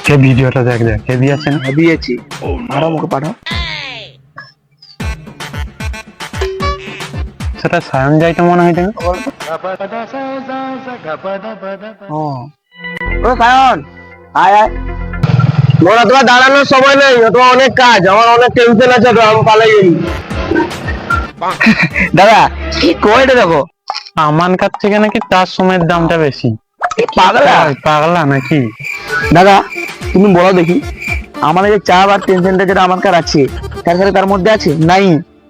কে ভিডিওটা দেখ দেখ কে দিয়েছেন? দিয়েছি, পাঠাও মুখে পাঠাও। সেটা সায়ন যাইতে মনে হয় না? ও সায়ন, আয় আয়। বড় তোমার দাঁড়ানোর সময় নেই, তোমার অনেক কাজ, আমার অনেক টেনশন আছে, তো আমি পালাই গেলি। দাদা কি কয়টা দেখো, আমান কাছ থেকে নাকি তার সময়ের দামটা বেশি। পাগলা পাগলা নাকি? দাদা তুমি বলো দেখি, আমার এই চাপ আর টেনশনটা যেটা আমার কাছে আছে, তার সাথে তার মধ্যে আছে নাই,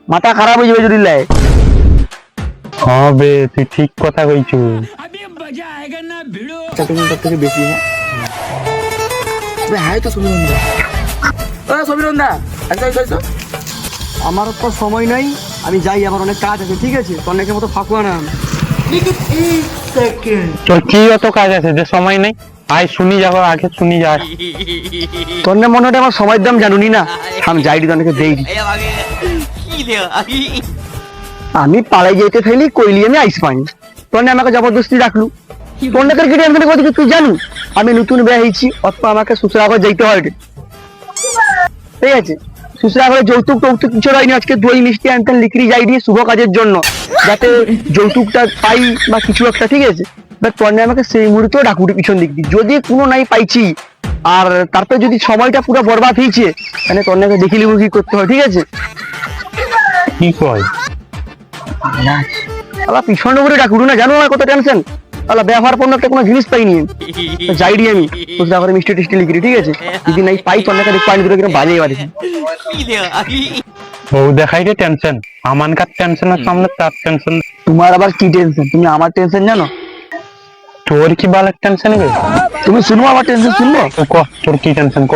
মাথা খারাপ হয়ে যাবে যদি লাই। হবে, তুই ঠিক কথা কইছু। থেকে বেশি হ্যাঁ তো সমীরন্দা, সমীরন্দা আমার তো সময় নাই, আমি যাই, আমার অনেক কাজ আছে, ঠিক আছে? তোর অনেকের মতো ফাঁকুয়া না আমি। তোর কি অত কাজ আছে যে সময় নেই? আয় শুনি যাবো, আগে শুনি যা। তোর না মনে হয় আমার সময়ের দাম জানুনি না, আমি যাই তোকে দেই। আমি পালাই যেতে ফেলি কইলি আমি আইস পাইনি, তোর না আমাকে জবরদস্তি রাখলু। তোর না তোর কি টেনশন করতে তুই জানু? আমি নতুন বিয়ে হয়েছি, অত আমাকে শ্বশুরা ঘর যাইতে হয়, ঠিক আছে? শ্বশুরা ঘরে যৌতুক টৌতুক কিছু হয়নি, আজকে দই মিষ্টি আনতে লিখরি যাই দিয়ে শুভ কাজের জন্য, যাতে যৌতুকটা পাই বা কিছু একটা, ঠিক আছে? তোর না আমাকে সেই মুহূর্তে ডাকুটি পিছন দিক দিই, যদি কোনো নাই পাইছি আর তারপরে যদি সময়টা পুরো বরবাদ হয়েছে, তাহলে তোর নাকে দেখিলি কি করতে হয়, ঠিক আছে? কি কয়? আবার পিছন করে ডাকুটু না, জানো আমার কত টেনশন। আল্লাহ ব্যবহার পণ্য একটা কোনো জিনিস পাইনি, যাই দি আমি শ্বশুরা ঘরে মিষ্টি টিষ্টি লিখরি, ঠিক আছে? যদি নাই পাই তোর নাকে পাইনি দুটো কিরকম বাজে বাড়ি। বউ দেখাই রে টেনশন, আমান কার টেনশনের সামনে তার টেনশন। তোমার আবার কি টেনশন? তুমি আমার টেনশন জানো? তোর কি বালের টেনশন গে? তুমি শুনবো আমার টেনশন? শুনবো তো ক, তোর কি টেনশন ক?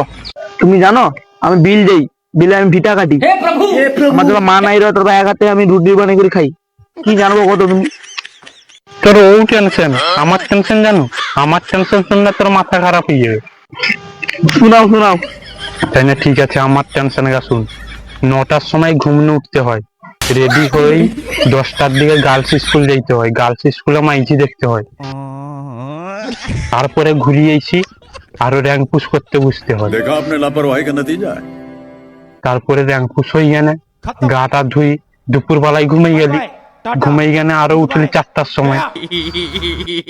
তুমি জানো আমি বিল দেই, বিলে আমি ভিটা কাটি, আমার তোমার মা নাই রে, তোর ভাই একাতে আমি রুটি বানিয়ে করে খাই, কি জানবো কত তুমি? তোর ও টেনশন, আমার টেনশন জানো? আমার টেনশন শুনলে তোর মাথা খারাপ হয়ে যাবে। শোনাও শোনাও। তাই না? ঠিক আছে, আমার টেনশন গা শুন। 9টার সময় ঘুমনে উঠতে হয়, রেডি হয়ে 10টার দিকে গার্লস স্কুল যাইতে হয়, গার্লস স্কুলে মাইজি দেখতে হয়, তারপরে ঘুরিয়েছি আরো র্যাঙ্ক পুশ করতে বুঝতে হয়। देखा आपने लापरवाही का नतीजा है। তারপরে র্যাঙ্ক পুশ হয়ে গেলে গাটা ধুই, দুপুর বেলায় ঘুমাই গেলি, ঘুমাই গেলে আরো উঠলি 4টার সময়,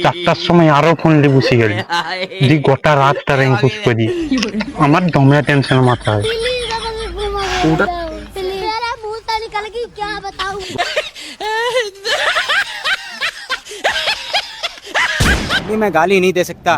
4টার সময় আরো ফোনলি বসে গেলি, দি গোটা রাতটা র্যাঙ্ক পুশ করি। আমার দমে টেনশন মাথায়। मेरा मुंह से निकल गई, क्या बताऊं? मैं गाली नहीं दे सकता।